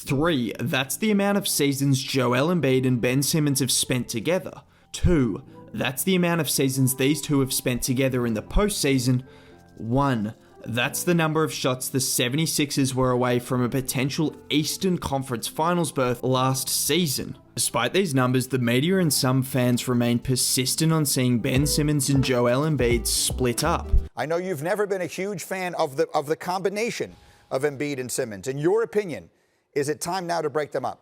3. That's the amount of seasons Joel Embiid and Ben Simmons have spent together. 2. That's the amount of seasons these two have spent together in the postseason. 1. That's the number of shots the 76ers were away from a potential Eastern Conference Finals berth last season. Despite these numbers, the media and some fans remain persistent on seeing Ben Simmons and Joel Embiid split up. I know you've never been a huge fan of the combination of Embiid and Simmons. In your opinion, is it time now to break them up?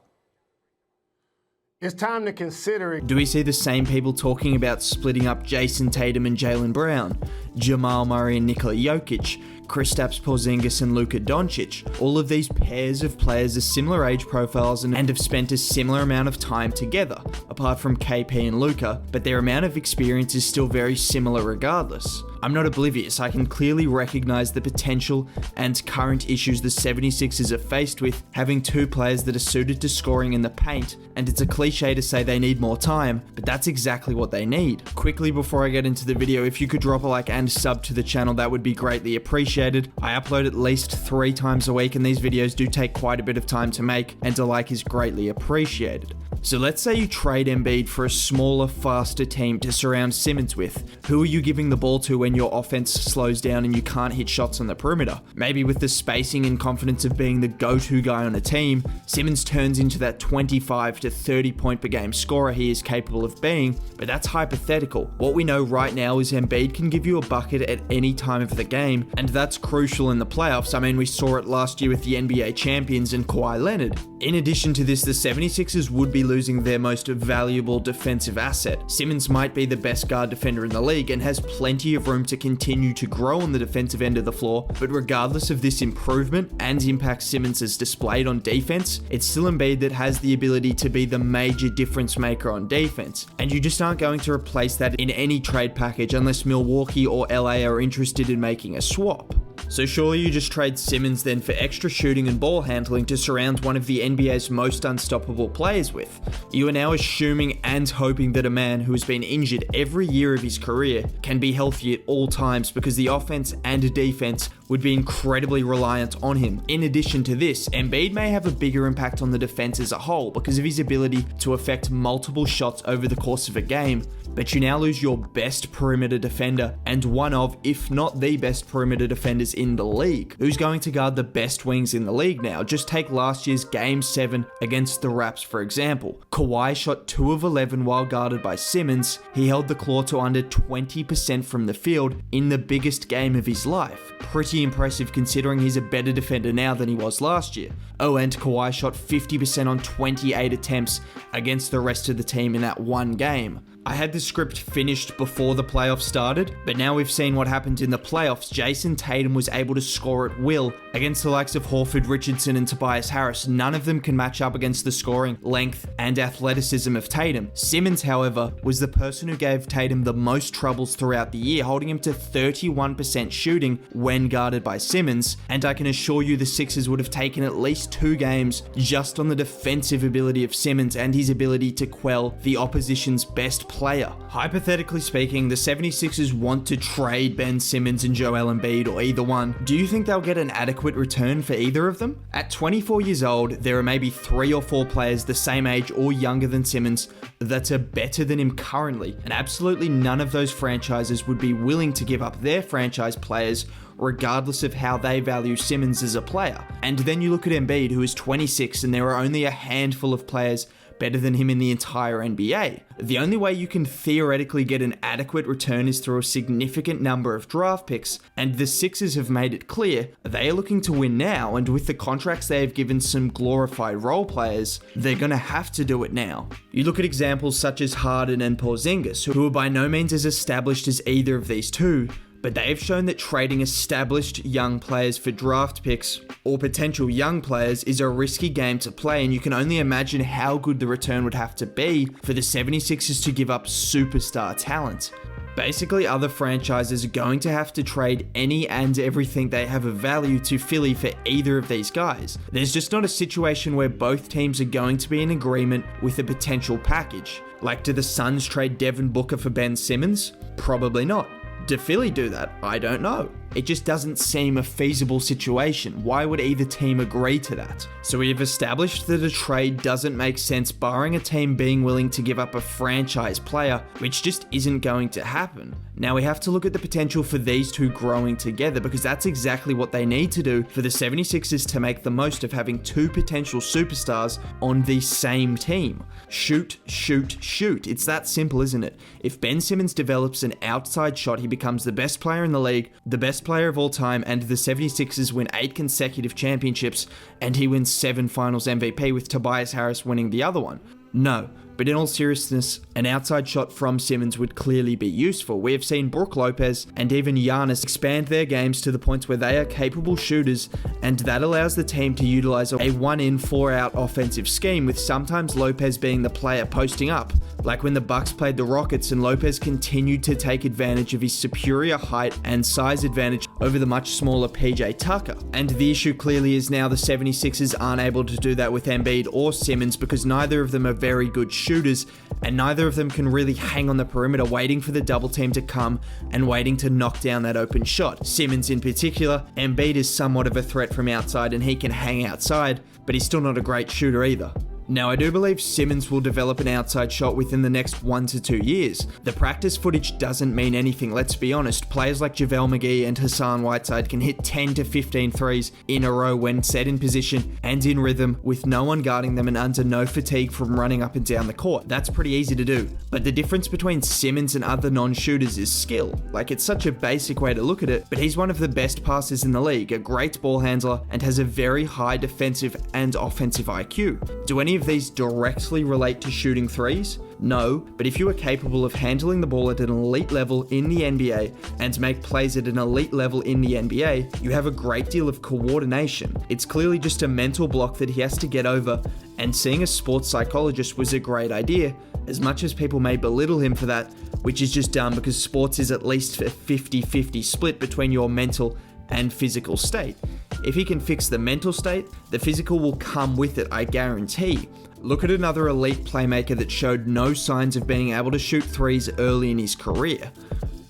It's time to consider it. Do we see the same people talking about splitting up Jason Tatum and Jaylen Brown, Jamal Murray and Nikola Jokic, Kristaps Porzingis and Luka Doncic? All of these pairs of players are similar age profiles and have spent a similar amount of time together, apart from KP and Luka, but their amount of experience is still very similar regardless. I'm not oblivious, I can clearly recognize the potential and current issues the 76ers are faced with having two players that are suited to scoring in the paint, and it's a cliche to say they need more time, but that's exactly what they need. Quickly before I get into the video, if you could drop a like and sub to the channel, that would be greatly appreciated. I upload at least 3 times a week and these videos do take quite a bit of time to make, and a like is greatly appreciated. So let's say you trade Embiid for a smaller, faster team to surround Simmons with. Who are you giving the ball to when your offense slows down and you can't hit shots on the perimeter? Maybe with the spacing and confidence of being the go-to guy on a team, Simmons turns into that 25 to 30 point per game scorer he is capable of being, but that's hypothetical. What we know right now is Embiid can give you a bucket at any time of the game, and that's crucial in the playoffs. I mean, we saw it last year with the NBA champions and Kawhi Leonard. In addition to this, the 76ers would be losing their most valuable defensive asset. Simmons might be the best guard defender in the league and has plenty of room to continue to grow on the defensive end of the floor, but regardless of this improvement and impact Simmons has displayed on defense, it's still Embiid that has the ability to be the major difference maker on defense, and you just aren't going to replace that in any trade package unless Milwaukee or LA are interested in making a swap. So surely you just trade Simmons then for extra shooting and ball handling to surround one of the NBA's most unstoppable players with. You are now assuming and hoping that a man who has been injured every year of his career can be healthy at all times, because the offense and defense would be incredibly reliant on him. In addition to this, Embiid may have a bigger impact on the defense as a whole because of his ability to affect multiple shots over the course of a game, but you now lose your best perimeter defender and one of, if not the best perimeter defenders in the league. Who's going to guard the best wings in the league now? Just take last year's Game 7 against the Raps for example. Kawhi shot 2 of 11 while guarded by Simmons. He held the Claw to under 20% from the field in the biggest game of his life. Pretty impressive considering he's a better defender now than he was last year. Oh, and Kawhi shot 50% on 28 attempts against the rest of the team in that one game. I had the script finished before the playoffs started, but now we've seen what happened in the playoffs. Jason Tatum was able to score at will against the likes of Horford, Richardson, and Tobias Harris. None of them can match up against the scoring, length, and athleticism of Tatum. Simmons, however, was the person who gave Tatum the most troubles throughout the year, holding him to 31% shooting when guarded by Simmons, and I can assure you the Sixers would have taken at least 2 games just on the defensive ability of Simmons and his ability to quell the opposition's best player. Hypothetically speaking, the 76ers want to trade Ben Simmons and Joel Embiid, or either one. Do you think they'll get an adequate return for either of them? At 24 years old, there are maybe 3 or 4 players the same age or younger than Simmons that are better than him currently, and absolutely none of those franchises would be willing to give up their franchise players regardless of how they value Simmons as a player. And then you look at Embiid, who is 26, and there are only a handful of players better than him in the entire NBA. The only way you can theoretically get an adequate return is through a significant number of draft picks, and the Sixers have made it clear they are looking to win now, and with the contracts they have given some glorified role players, they're gonna have to do it now. You look at examples such as Harden and Porzingis, who are by no means as established as either of these two, but they have shown that trading established young players for draft picks or potential young players is a risky game to play, and you can only imagine how good the return would have to be for the 76ers to give up superstar talent. Basically, other franchises are going to have to trade any and everything they have of value to Philly for either of these guys. There's just not a situation where both teams are going to be in agreement with a potential package. Like, do the Suns trade Devin Booker for Ben Simmons? Probably not. Do Philly do that? I don't know. It just doesn't seem a feasible situation. Why would either team agree to that? So we have established that a trade doesn't make sense barring a team being willing to give up a franchise player, which just isn't going to happen. Now we have to look at the potential for these two growing together, because that's exactly what they need to do for the 76ers to make the most of having two potential superstars on the same team. Shoot, shoot, shoot. It's that simple, isn't it? If Ben Simmons develops an outside shot, he becomes the best player in the league, the best player of all time, and the 76ers win 8 consecutive championships, and he wins 7 finals MVP with Tobias Harris winning the other one. No. But in all seriousness, an outside shot from Simmons would clearly be useful. We have seen Brook Lopez and even Giannis expand their games to the point where they are capable shooters, and that allows the team to utilize a 1-in, 4-out offensive scheme, with sometimes Lopez being the player posting up, like when the Bucks played the Rockets and Lopez continued to take advantage of his superior height and size advantage over the much smaller PJ Tucker. And the issue clearly is now the 76ers aren't able to do that with Embiid or Simmons, because neither of them are very good shooters, and neither of them can really hang on the perimeter waiting for the double team to come and waiting to knock down that open shot. Simmons in particular, Embiid is somewhat of a threat from outside and he can hang outside, but he's still not a great shooter either. Now, I do believe Simmons will develop an outside shot within the next 1 to 2 years. The practice footage doesn't mean anything, let's be honest. Players like JaVale McGee and Hassan Whiteside can hit 10 to 15 threes in a row when set in position and in rhythm, with no one guarding them and under no fatigue from running up and down the court. That's pretty easy to do. But the difference between Simmons and other non-shooters is skill. Like, it's such a basic way to look at it, but he's one of the best passers in the league, a great ball handler, and has a very high defensive and offensive IQ. Do any of these directly relate to shooting threes? No, but if you are capable of handling the ball at an elite level in the NBA and make plays at an elite level in the NBA, you have a great deal of coordination. It's clearly just a mental block that he has to get over, and seeing a sports psychologist was a great idea, as much as people may belittle him for that, which is just dumb because sports is at least a 50-50 split between your mental and physical state. If he can fix the mental state, the physical will come with it, I guarantee. Look at another elite playmaker that showed no signs of being able to shoot threes early in his career,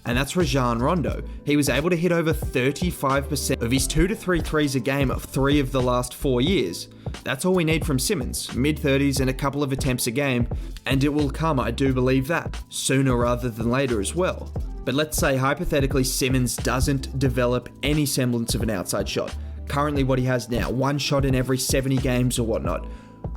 and that's Rajon Rondo. He was able to hit over 35% of his 2 to 3 threes a game of 3 of the last 4 years. That's all we need from Simmons, mid-30s and a couple of attempts a game, and it will come, I do believe that, sooner rather than later as well. But let's say hypothetically Simmons doesn't develop any semblance of an outside shot. Currently what he has now, 1 shot in every 70 games or whatnot,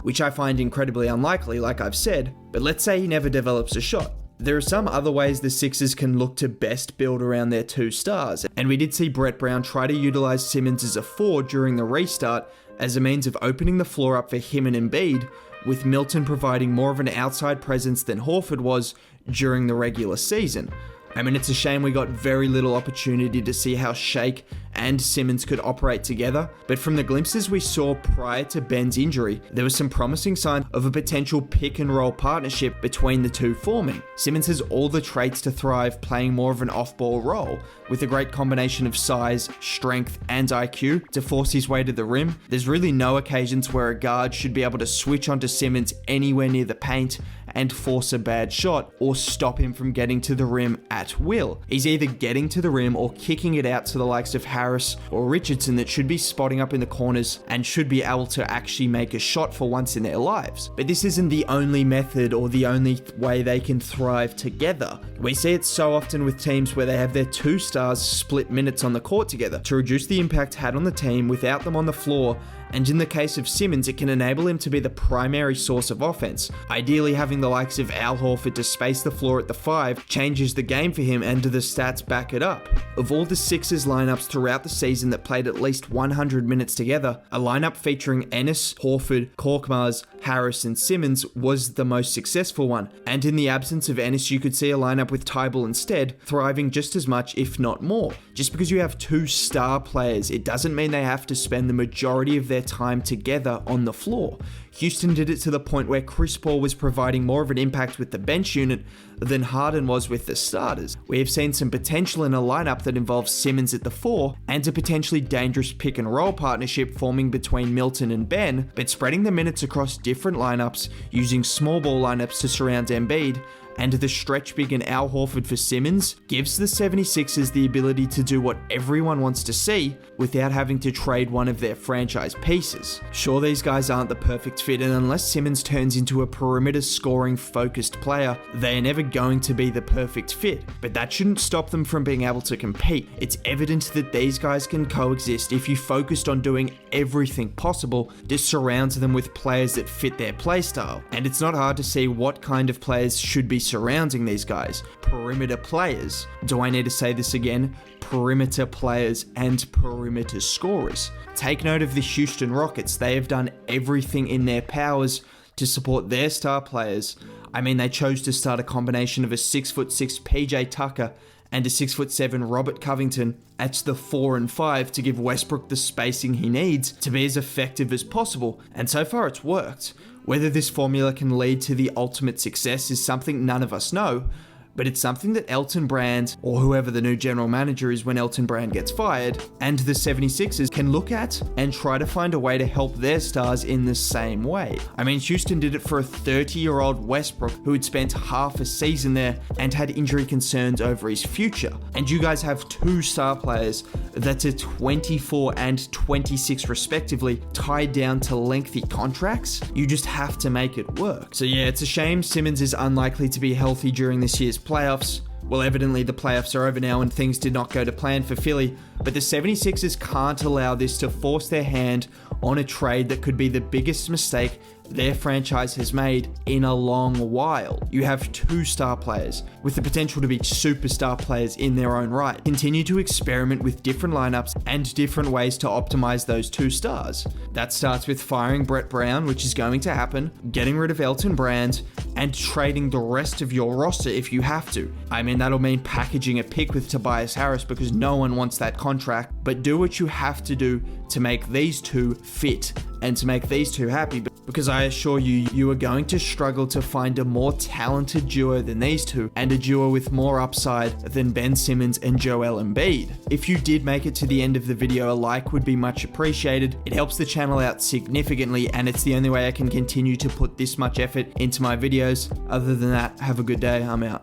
which I find incredibly unlikely, like I've said, but let's say he never develops a shot. There are some other ways the Sixers can look to best build around their 2 stars, and we did see Brett Brown try to utilize Simmons as a 4 during the restart as a means of opening the floor up for him and Embiid, with Milton providing more of an outside presence than Horford was during the regular season. I mean, it's a shame we got very little opportunity to see how Shake and Simmons could operate together, but from the glimpses we saw prior to Ben's injury, there was some promising signs of a potential pick and roll partnership between the two forming. Simmons has all the traits to thrive playing more of an off-ball role, with a great combination of size, strength, and IQ to force his way to the rim. There's really no occasions where a guard should be able to switch onto Simmons anywhere near the paint and force a bad shot or stop him from getting to the rim at will. He's either getting to the rim or kicking it out to the likes of Harris or Richardson that should be spotting up in the corners and should be able to actually make a shot for once in their lives. But this isn't the only method or the only way they can thrive together. We see it so often with teams where they have their 2 stars split minutes on the court together to reduce the impact had on the team without them on the floor, and in the case of Simmons, it can enable him to be the primary source of offense. Ideally, having the likes of Al Horford to space the floor at the 5 changes the game for him, and the stats back it up. Of all the Sixers lineups throughout the season that played at least 100 minutes together, a lineup featuring Ennis, Horford, Korkmaz, Harris, and Simmons was the most successful one, and in the absence of Ennis, you could see a lineup with Tybal instead, thriving just as much, if not more. Just because you have 2 star players, it doesn't mean they have to spend the majority of their time together on the floor. Houston did it to the point where Chris Paul was providing more of an impact with the bench unit than Harden was with the starters. We have seen some potential in a lineup that involves Simmons at the 4 and a potentially dangerous pick and roll partnership forming between Milton and Ben, but spreading the minutes across different lineups, using small ball lineups to surround Embiid, and the stretch big in Al Horford for Simmons gives the 76ers the ability to do what everyone wants to see without having to trade one of their franchise pieces. Sure, these guys aren't the perfect fit, and unless Simmons turns into a perimeter scoring focused player, they are never going to be the perfect fit, but that shouldn't stop them from being able to compete. It's evident that these guys can coexist if you focused on doing everything possible to surround them with players that fit their playstyle. And it's not hard to see what kind of players should be surrounding these guys. Perimeter players. Do I need to say this again? Perimeter players and perimeter scorers. Take note of the Houston Rockets. They have done everything in their powers to support their star players. I mean, they chose to start a combination of a 6'6" PJ Tucker and a 6'7" Robert Covington at the 4 and 5 to give Westbrook the spacing he needs to be as effective as possible, and so far it's worked. Whether this formula can lead to the ultimate success is something none of us know, but it's something that Elton Brand, or whoever the new general manager is when Elton Brand gets fired, and the 76ers can look at and try to find a way to help their stars in the same way. I mean, Houston did it for a 30-year-old Westbrook who had spent half a season there and had injury concerns over his future. And you guys have two star players that are 24 and 26 respectively, tied down to lengthy contracts. You just have to make it work. So yeah, it's a shame Simmons is unlikely to be healthy during this year's playoffs. Well, evidently the playoffs are over now and things did not go to plan for Philly, but the 76ers can't allow this to force their hand on a trade that could be the biggest mistake their franchise has made in a long while. You have two star players with the potential to be superstar players in their own right. Continue to experiment with different lineups and different ways to optimize those two stars. That starts with firing Brett Brown, which is going to happen, getting rid of Elton Brand, and trading the rest of your roster if you have to. I mean, that'll mean packaging a pick with Tobias Harris because no one wants that contract, but do what you have to do to make these two fit and to make these two happy, because I assure you, you are going to struggle to find a more talented duo than these two, and a duo with more upside than Ben Simmons and Joel Embiid. If you did make it to the end of the video, a like would be much appreciated. It helps the channel out significantly, and it's the only way I can continue to put this much effort into my videos. Other than that, have a good day. I'm out.